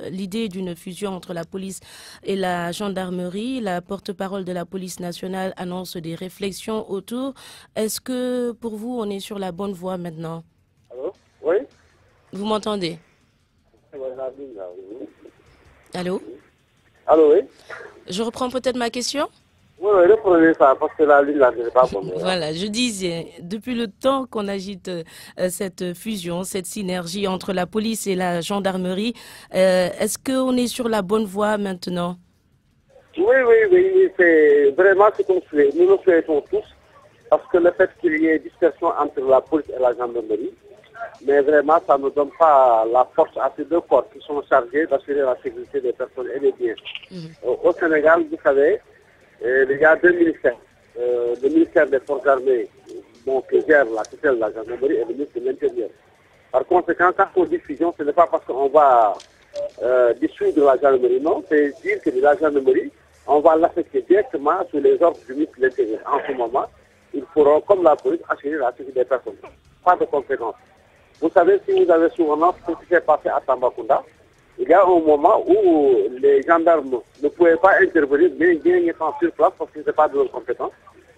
l'idée d'une fusion entre la police et la gendarmerie, la porte-parole de la police nationale annonce des réflexions autour. Est-ce que, pour vous, on est sur la bonne voie maintenant? Allô? Oui. Vous m'entendez? Allô? Allô, oui. Je reprends peut-être ma question? Oui, reprenez ça, parce que la ligne là n'est pas bonne. Voilà, je disais, depuis le temps qu'on agite cette fusion, cette synergie entre la police et la gendarmerie, est-ce qu'on est sur la bonne voie maintenant? Oui, c'est vraiment ce qu'on souhaite. Nous le souhaitons tous, parce que le fait qu'il y ait dispersion entre la police et la gendarmerie, mais vraiment, ça ne donne pas la force à ces deux corps qui sont chargés d'assurer la sécurité des personnes et des biens. Au Sénégal, vous savez, il y a deux ministères. Le ministère des Forces armées, qui gère la tutelle de la gendarmerie, et le ministère de l'Intérieur. Par conséquent, quand on dit fusion, ce n'est pas parce qu'on va dissoudre la gendarmerie, non. C'est dire que la gendarmerie, on va l'affecter directement sous les ordres du ministre de l'Intérieur. En ce moment, ils pourront, comme la police, assurer la sécurité des personnes. Pas de conséquences. Vous savez, si vous avez souvenance ce qui s'est passé à Tambacounda, il y a un moment où les gendarmes ne pouvaient pas intervenir, mais bien étant sur place parce que ce n'est pas de leur compétence.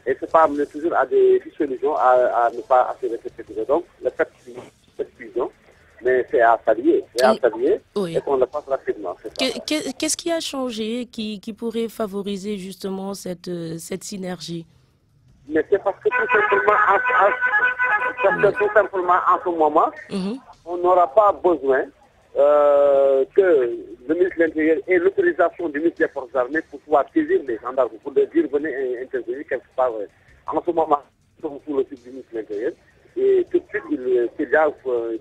Et c'est pas amené toujours à des dissolutions, à ne pas assurer cette sécurité. Donc, le fait de cette fusion, mais c'est à saluer. Oui. Et qu'on le fasse rapidement. Qu'est-ce qui a changé qui pourrait favoriser justement cette synergie? Mais c'est parce que tout simplement, en ce moment, on n'aura pas besoin que le ministre de l'Intérieur ait l'autorisation du ministre des Forces armées pour pouvoir saisir les gendarmes, pour leur dire venez intervenir quelque part. En ce moment, nous sommes sous le site du ministre de l'Intérieur et tout de suite, s'il y a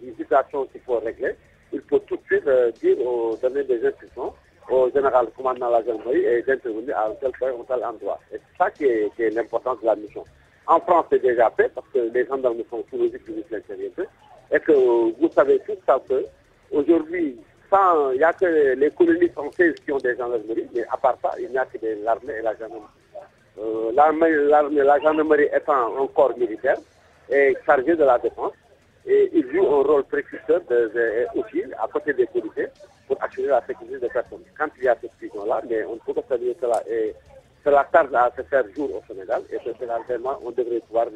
une situation qu'il faut régler, il faut tout de suite donner des instructions au général commandant de la gendarmerie et d'intervenir à un tel point, un tel endroit. Et c'est ça qui est l'importance de la mission. En France, c'est déjà fait parce que les gendarmes sont sous le site du ministre de l'Intérieur et que vous savez tout ça que aujourd'hui, il n'y a que les colonies françaises qui ont des gendarmeries, mais à part ça, il n'y a que l'armée et la gendarmerie. La gendarmerie étant un corps militaire est chargé de la défense et il joue un rôle précurseur aussi à côté des policiers pour assurer la sécurité des personnes. Quand il y a cette fusion-là, mais on ne peut pas saluer cela et cela tarde à se faire jour au Sénégal et que finalement, on devrait pouvoir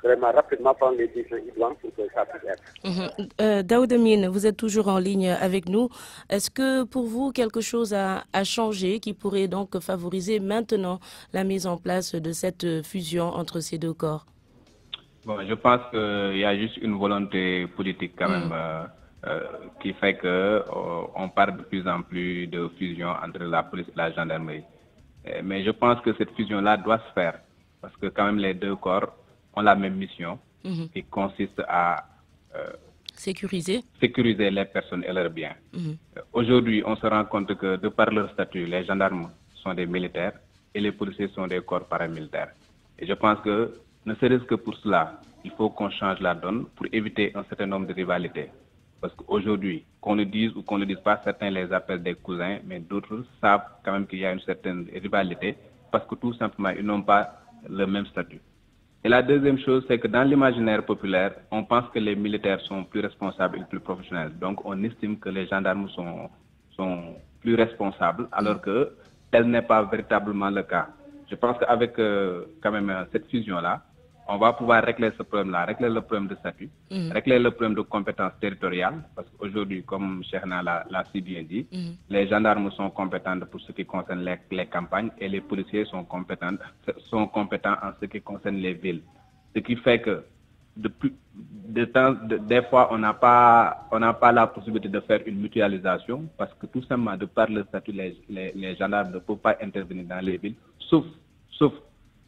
vraiment rapidement prendre les décisions idoines pour que ça puisse être. Daoud Amine, vous êtes toujours en ligne avec nous. Est-ce que pour vous, quelque chose a changé qui pourrait donc favoriser maintenant la mise en place de cette fusion entre ces deux corps? Bon, je pense qu'il y a juste une volonté politique quand même qui fait qu'on parle de plus en plus de fusion entre la police et la gendarmerie. Mais je pense que cette fusion-là doit se faire parce que quand même les deux corps ont la même mission qui consiste à sécuriser les personnes et leurs biens. Aujourd'hui, on se rend compte que de par leur statut, les gendarmes sont des militaires et les policiers sont des corps paramilitaires. Et je pense que, ne serait-ce que pour cela, il faut qu'on change la donne pour éviter un certain nombre de rivalités. Parce qu'aujourd'hui, qu'on le dise ou qu'on ne le dise pas, certains les appellent des cousins, mais d'autres savent quand même qu'il y a une certaine rivalité parce que tout simplement, ils n'ont pas le même statut. Et la deuxième chose, c'est que dans l'imaginaire populaire, on pense que les militaires sont plus responsables et plus professionnels. Donc, on estime que les gendarmes sont plus responsables, alors que tel n'est pas véritablement le cas. Je pense qu'avec quand même cette fusion-là, on va pouvoir régler ce problème-là, régler le problème de statut, régler le problème de compétences territoriales, parce qu'aujourd'hui, comme Cherna l'a si bien dit, les gendarmes sont compétents pour ce qui concerne les campagnes et les policiers sont compétents en ce qui concerne les villes. Ce qui fait que des fois, on n'a pas la possibilité de faire une mutualisation parce que tout simplement, de par le statut, les gendarmes ne peuvent pas intervenir dans les villes, sauf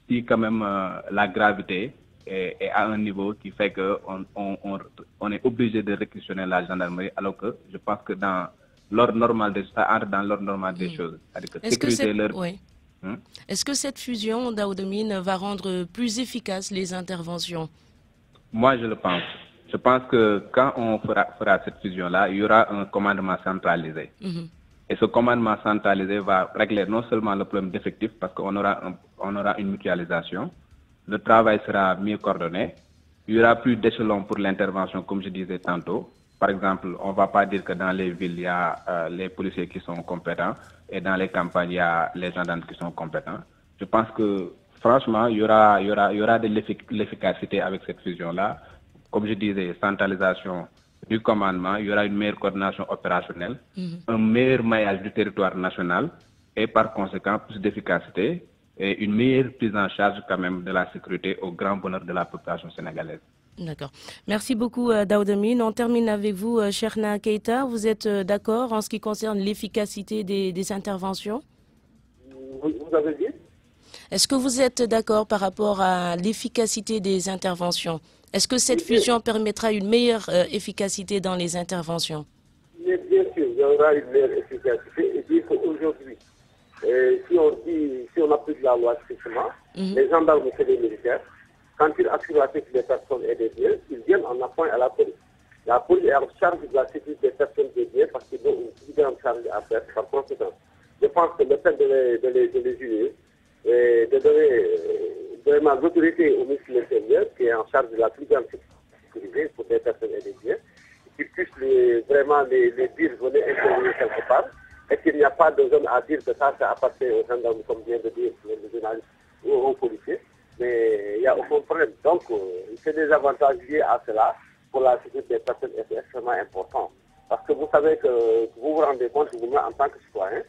si quand même la gravité est à un niveau qui fait qu'on est obligé de réquisitionner la gendarmerie, alors que je pense que dans l'ordre normal ça entre dans l'ordre normal des choses. Est-ce que cette fusion, Daoudamine, va rendre plus efficaces les interventions? Moi, je le pense. Je pense que quand on fera cette fusion-là, il y aura un commandement centralisé. Et ce commandement centralisé va régler non seulement le problème d'effectifs, parce qu'on aura une mutualisation, le travail sera mieux coordonné, il y aura plus d'échelons pour l'intervention, comme je disais tantôt. Par exemple, on ne va pas dire que dans les villes, il y a les policiers qui sont compétents et dans les campagnes, il y a les gendarmes qui sont compétents. Je pense que, franchement, il y aura de l'efficacité avec cette fusion-là. Comme je disais, centralisation du commandement, il y aura une meilleure coordination opérationnelle, un meilleur maillage du territoire national et par conséquent plus d'efficacité et une meilleure prise en charge quand même de la sécurité au grand bonheur de la population sénégalaise. D'accord. Merci beaucoup Daoudamine. On termine avec vous, Cheikhna Keita. Vous êtes d'accord en ce qui concerne l'efficacité des interventions? Vous avez dit? Est-ce que vous êtes d'accord par rapport à l'efficacité des interventions? Est-ce que cette fusion permettra une meilleure efficacité dans les interventions? Bien sûr, il y aura une meilleure efficacité. Et dire qu'aujourd'hui, si on applique la loi strictement, les gendarmes et les militaires, quand ils assurent la sécurité des personnes et des biens, ils viennent en appoint à la police. La police est en charge de la sécurité des personnes et des biens parce qu'ils ont une plus grande charge à faire par conséquent. Je pense que le fait de les unir et de donner vraiment l'autorité au ministre de l'Intérieur qui est en charge de la plus grande sécurité pour des personnes et des biens, qui puisse vraiment les dire venez intervenir quelque part et qu'il n'y a pas de zone à dire que ça appartient aux gendarmes comme vient de dire les journalistes ou aux policiers. Mais il n'y a aucun problème. Donc, c'est des avantages liés à cela pour la sécurité des personnes et c'est extrêmement important. Parce que vous savez que vous vous rendez compte, vous-même en tant que citoyen,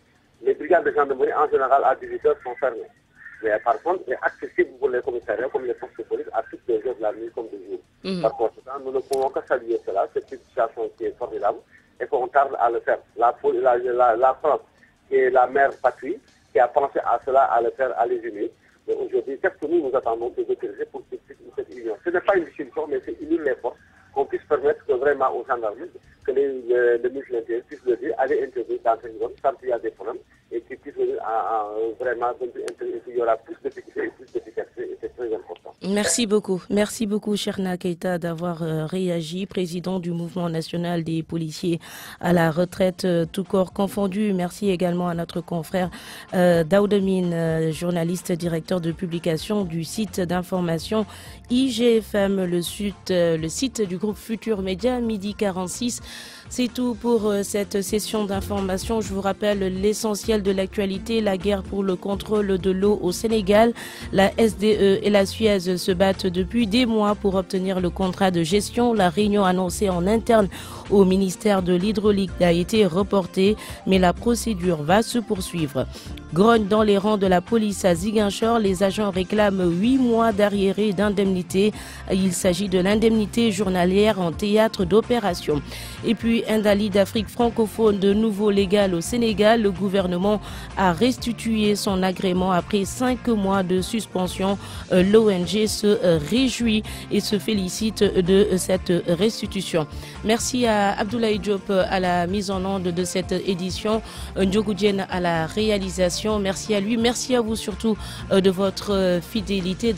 les brigades de gendarmerie en général à 18 heures sont fermées. Mais par contre, c'est accessible pour les commissariats comme les forces de police à toutes les heures de la nuit comme de jour. Par conséquent, nous ne pouvons que saluer cela, cette situation qui est formidable et qu'on tarde à le faire. La France, qui est la mère patrie, qui a pensé à cela, à le faire, à les unir. Mais aujourd'hui, qu'est-ce que nous attendons des autorités pour cette union? Ce n'est pas une dissolution, mais c'est unir les forces, qu'on puisse permettre que vraiment aux gendarmes, que les ministres de l'Intérieur puissent le dire, aller intervenir dans cette zone quand il y a des problèmes et qu'ils puissent vraiment intervenir. Il y aura plus d'efficacité et plus d'efficacité et c'est très important. Merci beaucoup. Merci beaucoup, Cheikhna Keita, d'avoir réagi, président du mouvement national des policiers à la retraite, tout corps confondu. Merci également à notre confrère Daoudamine, journaliste, directeur de publication du site d'information IGFM, le site du groupe Futur Média, midi 46. C'est tout pour cette session d'information. Je vous rappelle l'essentiel de l'actualité, la guerre pour le contrôle de l'eau au Sénégal. La SDE et la Suez se battent depuis des mois pour obtenir le contrat de gestion. La réunion annoncée en interne au ministère de l'Hydraulique a été reportée, mais la procédure va se poursuivre. Grogne dans les rangs de la police à Ziguinchor. Les agents réclament 8 mois d'arriérés d'indemnité. Il s'agit de l'indemnité journalière en théâtre d'opération. Et puis, Indali d'Afrique francophone de nouveau légal au Sénégal. Le gouvernement a restitué son agrément après 5 mois de suspension. L'ONG se réjouit et se félicite de cette restitution. Merci à Abdoulaye Diop à la mise en onde de cette édition, Ndiogu Diène à la réalisation. Merci à lui, merci à vous surtout de votre fidélité.